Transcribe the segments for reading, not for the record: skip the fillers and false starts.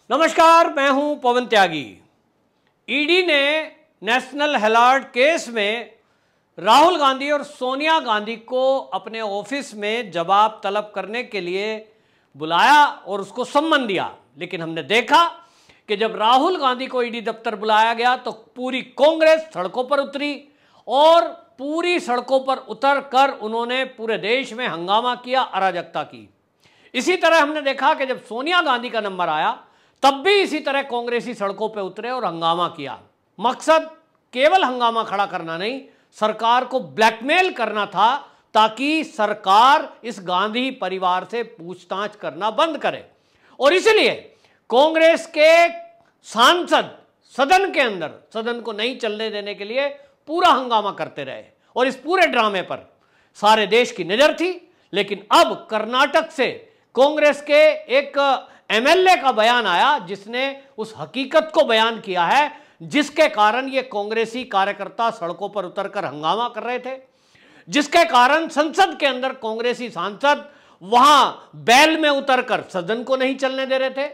नमस्कार, मैं हूं पवन त्यागी। ईडी ने नेशनल हेराल्ड केस में राहुल गांधी और सोनिया गांधी को अपने ऑफिस में जवाब तलब करने के लिए बुलाया और उसको सम्मन दिया। लेकिन हमने देखा कि जब राहुल गांधी को ईडी दफ्तर बुलाया गया तो पूरी कांग्रेस सड़कों पर उतरी और पूरी सड़कों पर उतर कर उन्होंने पूरे देश में हंगामा किया, अराजकता की। इसी तरह हमने देखा कि जब सोनिया गांधी का नंबर आया तब भी इसी तरह कांग्रेसी सड़कों पर उतरे और हंगामा किया। मकसद केवल हंगामा खड़ा करना नहीं, सरकार को ब्लैकमेल करना था ताकि सरकार इस गांधी परिवार से पूछताछ करना बंद करे। और इसलिए कांग्रेस के सांसद सदन के अंदर सदन को नहीं चलने देने के लिए पूरा हंगामा करते रहे और इस पूरे ड्रामे पर सारे देश की नजर थी। लेकिन अब कर्नाटक से कांग्रेस के एक एमएलए का बयान आया जिसने उस हकीकत को बयान किया है जिसके कारण ये कांग्रेसी कार्यकर्ता सड़कों पर उतरकर हंगामा कर रहे थे, जिसके कारण संसद के अंदर कांग्रेसी सांसद वहां बैल में उतरकर सदन को नहीं चलने दे रहे थे,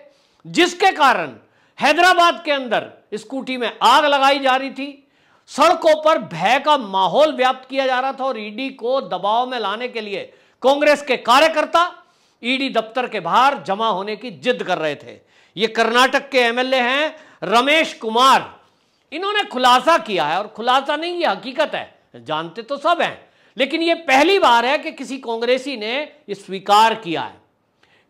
जिसके कारण हैदराबाद के अंदर स्कूटी में आग लगाई जा रही थी, सड़कों पर भय का माहौल व्याप्त किया जा रहा था और ईडी को दबाव में लाने के लिए कांग्रेस के कार्यकर्ता ईडी दफ्तर के बाहर जमा होने की जिद कर रहे थे। ये कर्नाटक के एमएलए हैं रमेश कुमार। इन्होंने खुलासा किया है, और खुलासा नहीं, ये हकीकत है, जानते तो सब हैं, लेकिन ये पहली बार है कि किसी कांग्रेसी ने ये स्वीकार किया है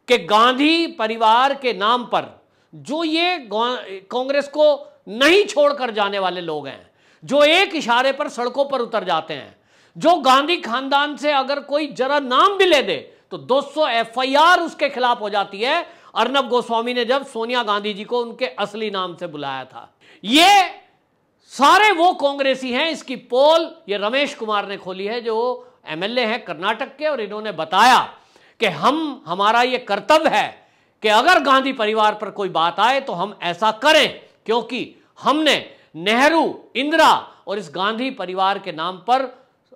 कि गांधी परिवार के नाम पर जो ये कांग्रेस को नहीं छोड़कर जाने वाले लोग हैं, जो एक इशारे पर सड़कों पर उतर जाते हैं, जो गांधी खानदान से अगर कोई जरा नाम भी ले दे तो 200 एफआईआर उसके खिलाफ हो जाती है। अर्नब गोस्वामी ने जब सोनिया गांधी जी को उनके असली नाम से बुलाया था, ये सारे वो कांग्रेसी हैं। इसकी पोल ये रमेश कुमार ने खोली है जो एमएलए हैं कर्नाटक के, और इन्होंने बताया कि हमारा ये कर्तव्य है कि अगर गांधी परिवार पर कोई बात आए तो हम ऐसा करें, क्योंकि हमने नेहरू, इंदिरा और इस गांधी परिवार के नाम पर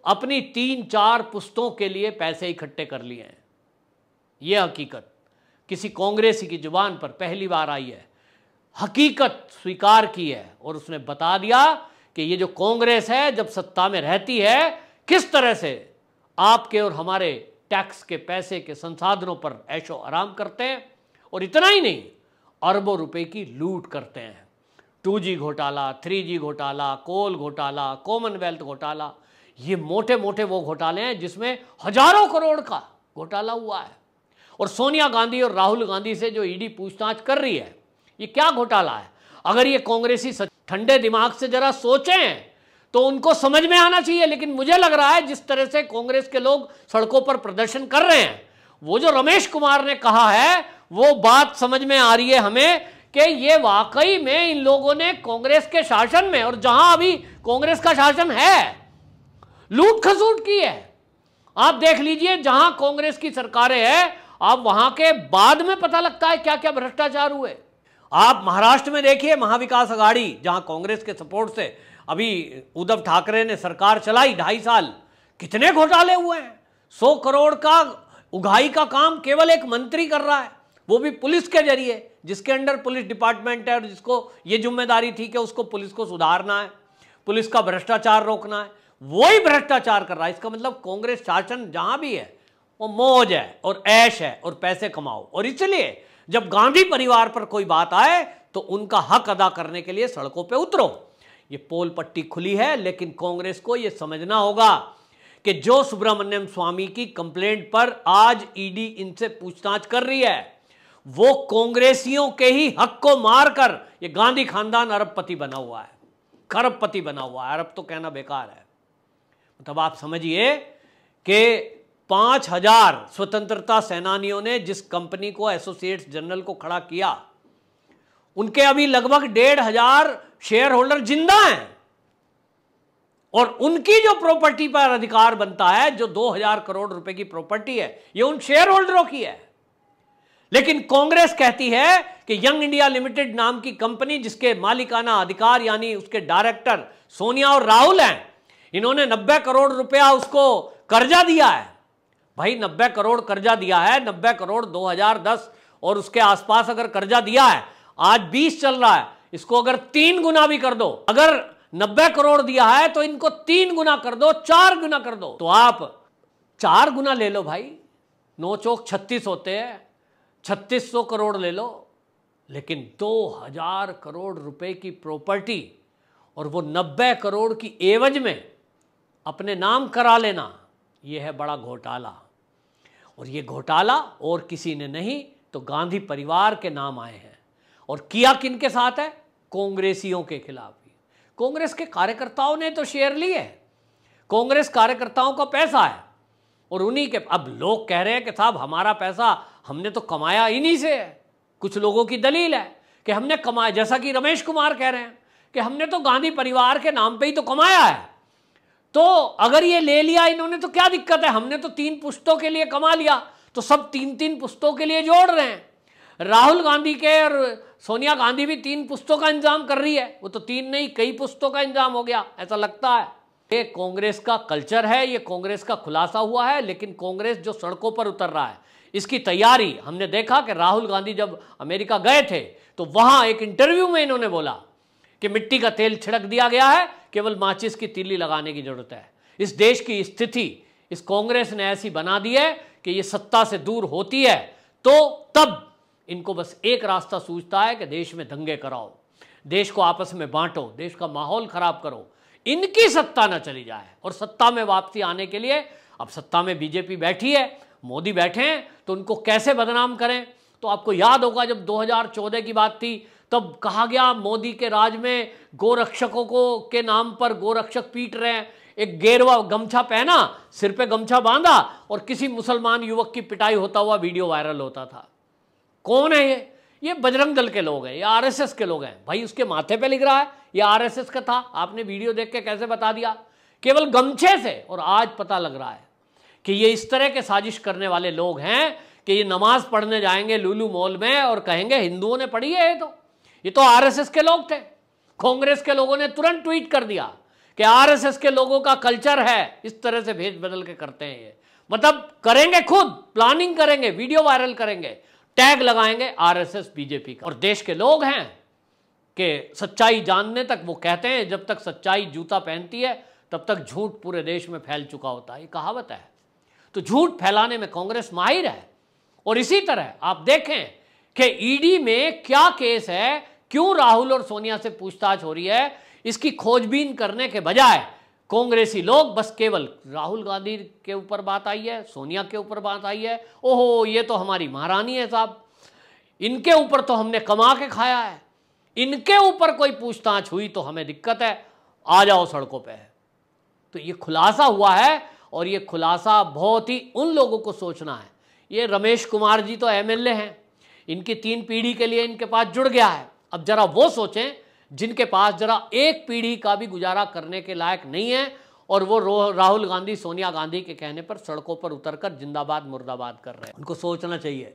अपनी 3-4 पुश्तों के लिए पैसे इकट्ठे कर लिए हैं। यह हकीकत किसी कांग्रेसी की जुबान पर पहली बार आई है, हकीकत स्वीकार की है और उसने बता दिया कि ये जो कांग्रेस है जब सत्ता में रहती है किस तरह से आपके और हमारे टैक्स के पैसे के संसाधनों पर ऐशो आराम करते हैं। और इतना ही नहीं, अरबों रुपए की लूट करते हैं। 2G घोटाला, 3G घोटाला, कोल घोटाला, कॉमनवेल्थ घोटाला, ये मोटे मोटे वो घोटाले हैं जिसमें हजारों करोड़ का घोटाला हुआ है। और सोनिया गांधी और राहुल गांधी से जो ईडी पूछताछ कर रही है, ये क्या घोटाला है? अगर ये कांग्रेसी ठंडे दिमाग से जरा सोचें तो उनको समझ में आना चाहिए। लेकिन मुझे लग रहा है जिस तरह से कांग्रेस के लोग सड़कों पर प्रदर्शन कर रहे हैं, वो जो रमेश कुमार ने कहा है वो बात समझ में आ रही है हमें कि ये वाकई में इन लोगों ने कांग्रेस के शासन में, और जहां अभी कांग्रेस का शासन है, लूट खसूट की है। आप देख लीजिए जहां कांग्रेस की सरकारें हैं, आप वहां के बाद में पता लगता है क्या क्या भ्रष्टाचार हुए। आप महाराष्ट्र में देखिए, महाविकास आघाड़ी जहां कांग्रेस के सपोर्ट से अभी उद्धव ठाकरे ने सरकार चलाई 2.5 साल, कितने घोटाले हुए हैं। 100 करोड़ का उगाही का काम केवल एक मंत्री कर रहा है, वो भी पुलिस के जरिए, जिसके अंडर पुलिस डिपार्टमेंट है और जिसको ये जिम्मेदारी थी कि उसको पुलिस को सुधारना है, पुलिस का भ्रष्टाचार रोकना है, वही भ्रष्टाचार कर रहा है। इसका मतलब कांग्रेस शासन जहां भी है वो मौज है और ऐश है और पैसे कमाओ। और इसलिए जब गांधी परिवार पर कोई बात आए तो उनका हक अदा करने के लिए सड़कों पे उतरो। ये पोल पट्टी खुली है, लेकिन कांग्रेस को यह समझना होगा कि जो सुब्रमण्यम स्वामी की कंप्लेंट पर आज ईडी इनसे पूछताछ कर रही है, वो कांग्रेसियों के ही हक को मारकर ये गांधी खानदान अरबपति बना हुआ है, खरबपति बना हुआ है। अरब तो कहना बेकार है। मतलब आप समझिए कि 5000 स्वतंत्रता सेनानियों ने जिस कंपनी को एसोसिएट्स जनरल को खड़ा किया, उनके अभी लगभग 1500 शेयर होल्डर जिंदा हैं, और उनकी जो प्रॉपर्टी पर अधिकार बनता है, जो 2000 करोड़ रुपए की प्रॉपर्टी है, ये उन शेयर होल्डरों की है। लेकिन कांग्रेस कहती है कि यंग इंडिया लिमिटेड नाम की कंपनी, जिसके मालिकाना अधिकार यानी उसके डायरेक्टर सोनिया और राहुल हैं, इन्होंने 90 करोड़ रुपया उसको कर्जा दिया है। भाई 90 करोड़ कर्जा दिया है, 90 करोड़ 2010 और उसके आसपास अगर कर्जा दिया है, आज 20 चल रहा है, इसको अगर 3 गुना भी कर दो, अगर 90 करोड़ दिया है तो इनको 3 गुना कर दो, 4 गुना कर दो, तो आप 4 गुना ले लो भाई, 9 चौक 36 होते हैं, 3600 करोड़ ले लो, लेकिन 2000 करोड़ रुपए की प्रॉपर्टी और वो 90 करोड़ की एवज में अपने नाम करा लेना, यह है बड़ा घोटाला। और ये घोटाला और किसी ने नहीं तो गांधी परिवार के नाम आए हैं। और किया किन के साथ है? कांग्रेसियों के खिलाफ ही। कांग्रेस के कार्यकर्ताओं ने तो शेयर लिए, कांग्रेस कार्यकर्ताओं का पैसा है और उन्हीं के, अब लोग कह रहे हैं कि साहब हमारा पैसा हमने तो कमाया इन्हीं से है। कुछ लोगों की दलील है कि हमने कमाया, जैसा कि रमेश कुमार कह रहे हैं कि हमने तो गांधी परिवार के नाम पे ही तो कमाया है, तो अगर ये ले लिया इन्होंने तो क्या दिक्कत है, हमने तो 3 पुश्तों के लिए कमा लिया, तो सब 3-3 पुश्तों के लिए जोड़ रहे हैं। राहुल गांधी के और सोनिया गांधी भी 3 पुश्तों का इंतजाम कर रही है, वो तो 3 नहीं कई पुश्तों का इंतजाम हो गया, ऐसा लगता है। ये कांग्रेस का कल्चर है, ये कांग्रेस का खुलासा हुआ है। लेकिन कांग्रेस जो सड़कों पर उतर रहा है, इसकी तैयारी हमने देखा कि राहुल गांधी जब अमेरिका गए थे तो वहां एक इंटरव्यू में इन्होंने बोला कि मिट्टी का तेल छिड़क दिया गया है, केवल माचिस की तीली लगाने की जरूरत है। इस देश की स्थिति इस कांग्रेस ने ऐसी बना दी है कि ये सत्ता से दूर होती है तो तब इनको बस एक रास्ता सूझता है कि देश में दंगे कराओ, देश को आपस में बांटो, देश का माहौल खराब करो, इनकी सत्ता न चली जाए। और सत्ता में वापसी आने के लिए अब सत्ता में बीजेपी बैठी है, मोदी बैठे हैं, तो उनको कैसे बदनाम करें। तो आपको याद होगा जब 2014 की बात थी तब कहा गया मोदी के राज में गोरक्षकों को के नाम पर गोरक्षक पीट रहे हैं, एक गेरवा गमछा पहना, सिर पे गमछा बांधा और किसी मुसलमान युवक की पिटाई होता हुआ वीडियो वायरल होता था। कौन है ये बजरंग दल के लोग हैं, ये आरएसएस के लोग हैं भाई। उसके माथे पे लिख रहा है ये आरएसएस का था, आपने वीडियो देख के कैसे बता दिया, केवल गमछे से। और आज पता लग रहा है कि ये इस तरह के साजिश करने वाले लोग हैं कि ये नमाज पढ़ने जाएंगे लुलू मॉल में और कहेंगे हिंदुओं ने पढ़ी है। ये तो आरएसएस के लोग थे। कांग्रेस के लोगों ने तुरंत ट्वीट कर दिया कि आरएसएस के लोगों का कल्चर है, इस तरह से भेज बदल के करते हैं ये, मतलब करेंगे खुद, प्लानिंग करेंगे, वीडियो वायरल करेंगे, टैग लगाएंगे आरएसएस बीजेपी का। और देश के लोग हैं कि सच्चाई जानने तक, वो कहते हैं जब तक सच्चाई जूता पहनती है तब तक झूठ पूरे देश में फैल चुका होता है, ये कहावत है। तो झूठ फैलाने में कांग्रेस माहिर है। और इसी तरह आप देखें कि ईडी में क्या केस है, क्यों राहुल और सोनिया से पूछताछ हो रही है, इसकी खोजबीन करने के बजाय कांग्रेसी लोग बस केवल राहुल गांधी के ऊपर बात आई है, सोनिया के ऊपर बात आई है, ओहो ये तो हमारी महारानी है साहब, इनके ऊपर तो हमने कमा के खाया है, इनके ऊपर कोई पूछताछ हुई तो हमें दिक्कत है, आ जाओ सड़कों पे। तो ये खुलासा हुआ है और ये खुलासा बहुत ही उन लोगों को सोचना है। ये रमेश कुमार जी तो एमएलए हैं, इनकी 3 पीढ़ी के लिए इनके पास जुड़ गया है। अब जरा वो सोचें जिनके पास जरा एक पीढ़ी का भी गुजारा करने के लायक नहीं है और वो राहुल गांधी सोनिया गांधी के कहने पर सड़कों पर उतरकर जिंदाबाद मुर्दाबाद कर रहे हैं। उनको सोचना चाहिए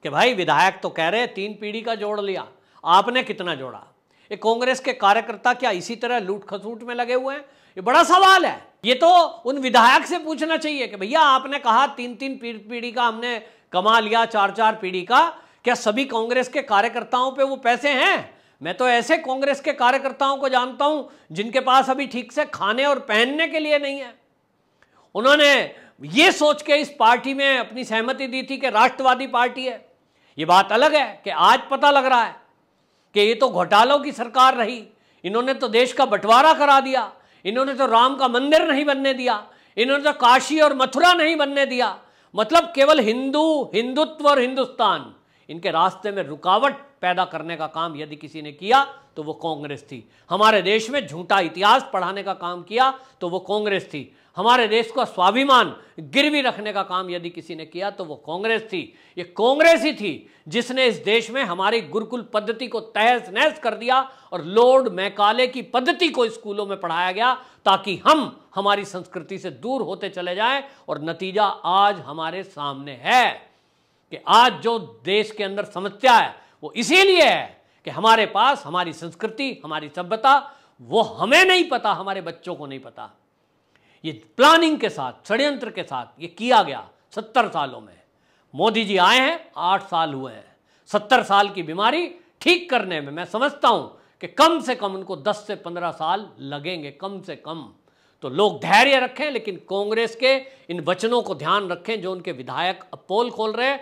कि भाई विधायक तो कह रहे हैं 3 पीढ़ी का जोड़ लिया, आपने कितना जोड़ा। ये कांग्रेस के कार्यकर्ता क्या इसी तरह लूट खसूट में लगे हुए हैं? ये बड़ा सवाल है। ये तो उन विधायक से पूछना चाहिए कि भैया आपने कहा 3-3 पीढ़ी का हमने कमा लिया, 4-4 पीढ़ी का, क्या सभी कांग्रेस के कार्यकर्ताओं पे वो पैसे हैं? मैं तो ऐसे कांग्रेस के कार्यकर्ताओं को जानता हूं जिनके पास अभी ठीक से खाने और पहनने के लिए नहीं है। उन्होंने ये सोच के इस पार्टी में अपनी सहमति दी थी कि राष्ट्रवादी पार्टी है। ये बात अलग है कि आज पता लग रहा है कि ये तो घोटालों की सरकार रही, इन्होंने तो देश का बंटवारा करा दिया, इन्होंने तो राम का मंदिर नहीं बनने दिया, इन्होंने तो काशी और मथुरा नहीं बनने दिया। मतलब केवल हिंदुत्व और हिंदुस्तान, इनके रास्ते में रुकावट पैदा करने का काम यदि किसी ने किया तो वो कांग्रेस थी। हमारे देश में झूठा इतिहास पढ़ाने का काम किया तो वो कांग्रेस थी। हमारे देश का स्वाभिमान गिरवी रखने का काम यदि किसी ने किया तो वो कांग्रेस थी। ये कांग्रेस ही थी जिसने इस देश में हमारी गुरुकुल पद्धति को तहस नहस कर दिया और लॉर्ड मैकाले की पद्धति को स्कूलों में पढ़ाया गया ताकि हम हमारी संस्कृति से दूर होते चले जाएं। और नतीजा आज हमारे सामने है कि आज जो देश के अंदर समस्या है वो इसीलिए है कि हमारे पास हमारी संस्कृति, हमारी सभ्यता, वो हमें नहीं पता, हमारे बच्चों को नहीं पता। ये प्लानिंग के साथ, षड्यंत्र के साथ ये किया गया 70 सालों में। मोदी जी आए हैं, 8 साल हुए हैं। 70 साल की बीमारी ठीक करने में मैं समझता हूं कि कम से कम उनको 10 से 15 साल लगेंगे, कम से कम। तो लोग धैर्य रखें, लेकिन कांग्रेस के इन वचनों को ध्यान रखें जो उनके विधायक अब पोल खोल रहे हैं